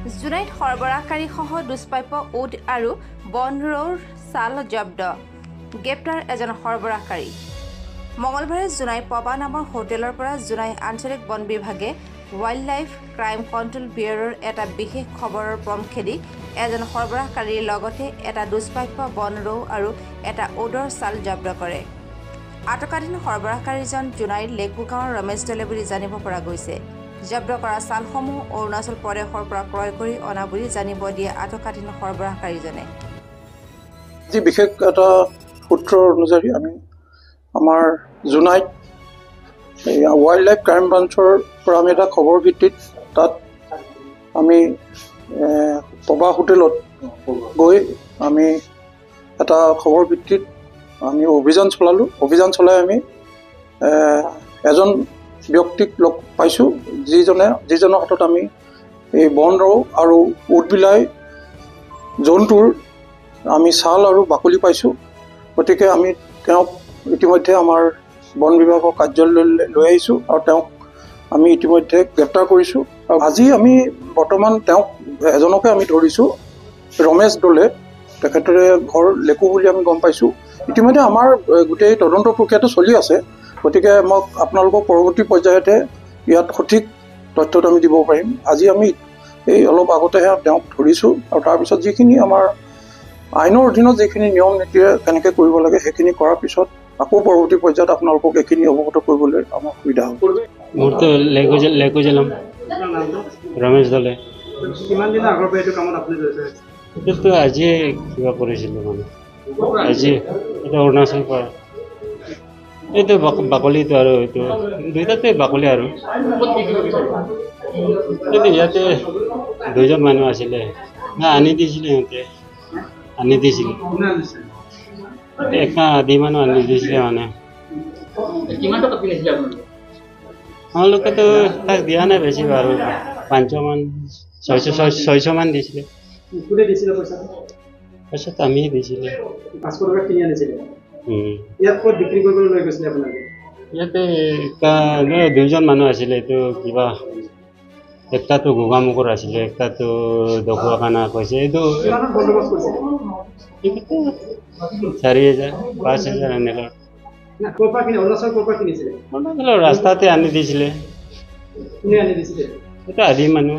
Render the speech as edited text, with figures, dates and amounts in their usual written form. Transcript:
জুনাইত সৰবৰাহকাৰীসহ দুষ্প্ৰাপ্য উড আৰু বন ৰৌৰ চাল জব্দ গ্ৰেপ্তাৰ এজন সৰবৰাহকাৰী মঙলবাৰে জুনাই পবা নামৰ হোটেলৰ পৰা জুনাই আঞ্চলিক বন বিভাগে ৱাইল্ড লাইফ ক্ৰাইম কণ্ট্ৰল ব্যুৰোৰ এটা বিশেষ খবৰৰ পম খেদি এজন সৰবৰাহকাৰীৰ লগতে এটা দুষ্প্ৰাপ্য বন ৰৌ আৰু এটা উডৰ চাল জব্দ কৰে। আটকাধীন সৰবৰাহকাৰীজন জুনাইৰ লেকু গাঁৱৰ ৰমেশ দলে বুলি জানিব পৰা গৈছে। জব্দ কৰা চালসমূহ অৰুণাচল প্ৰদেশৰ পৰা ক্ৰয় কৰি অনা বুলি জানিব দিয়ে আটকাধীন সৰবৰাহকাৰীজনে। যি বিশেষ এটা সূত্ৰ অনুযায়ী আমি আমাৰ জুনাইত ৱাইল্ড লাইফ ক্ৰাইম ব্ৰাঞ্চৰ পৰা আমি এটা খবৰ ভিত্তিত তাত আমি পবা হোটেলত গৈ আমি এটা খবৰ ভিত্তিত আমি অভিযান চলালোঁ। অভিযান চলাই আমি এজন ব্যক্তিক লগ পাইছোঁ যিজনৰ হাতত আমি এই বন ৰৌ আৰু উদবিলাই জন্তুৰ আমি ছাল আৰু বাকলি পাইছোঁ। গতিকে আমি তেওঁক ইতিমধ্যে আমাৰ বন বিভাগৰ কাৰ্যালয়লৈ লৈ আহিছোঁ আৰু তেওঁক আমি ইতিমধ্যে গ্ৰেপ্তাৰ কৰিছোঁ। আৰু আজি আমি বৰ্তমান তেওঁক এজনকে আমি ধৰিছোঁ, ৰমেশ দলে, তেখেতৰে ঘৰ লেকু বুলি আমি গম পাইছোঁ। ইতিমধ্যে আমাৰ গোটেই তদন্ত প্ৰক্ৰিয়াটো চলি আছে। গতিকে মই আপোনালোকক পৰৱৰ্তী পৰ্যায়তে ইয়াত সঠিক তথ্যটো আমি দিব পাৰিম। আজি আমি এই অলপ আগতেহে তেওঁক ধৰিছোঁ আৰু তাৰপিছত যিখিনি আমাৰ আইনৰ অধীনত যিখিনি নিয়ম নীতিৰে কেনেকৈ কৰিব লাগে সেইখিনি কৰাৰ পিছত আকৌ পৰৱৰ্তী পৰ্যায়ত আপোনালোকক এইখিনি অৱগত কৰিবলৈ আমাৰ সুবিধা হ'ব। মোৰতো লেকু জিলাম ৰমেশ দলে। কিমান দিন আগৰ পৰা এইটো কামত আপুনি জড়িত? এইটোতো আজিয়ে কিবা কৰিছিলোঁ মানে আজি এইটো অৰুণাচল পৰা এইটো বাকলিটো আৰু এইটো দুইটাতে বাকলি আৰু এইটো ইয়াতে দুইজন মানুহ আছিলে আনি দিছিলে, সিহঁতে আনি দিছিলে একটা আধি মানুহ আনি দিছিলে মানে। আমালোকেতো তাক দিয়া নাই বেছি বাৰু 500 মান 600 মান দিছিলে। কোনে দিছিলে পইচা? পইচাটো আমি দিছিলে। 500 টকা কিনি আনিছিলে। ইয়াত ক'ত বিক্ৰী কৰিবলৈ লৈ গৈছিলে আপোনালোকে? ইয়াতে দুইজন মানুহ আছিলে। এইটো কিবা একটাতো গোগামুখৰ আছিলে, একটাতো দখুৱাখানা কৈছে। এইটো 4,000 5,000 এনেকুৱা। অৰুণাচলৰ ৰাস্তাতে আনি দিছিলে। কোনে আনি দিছিলে? এইটো আধি মানুহ।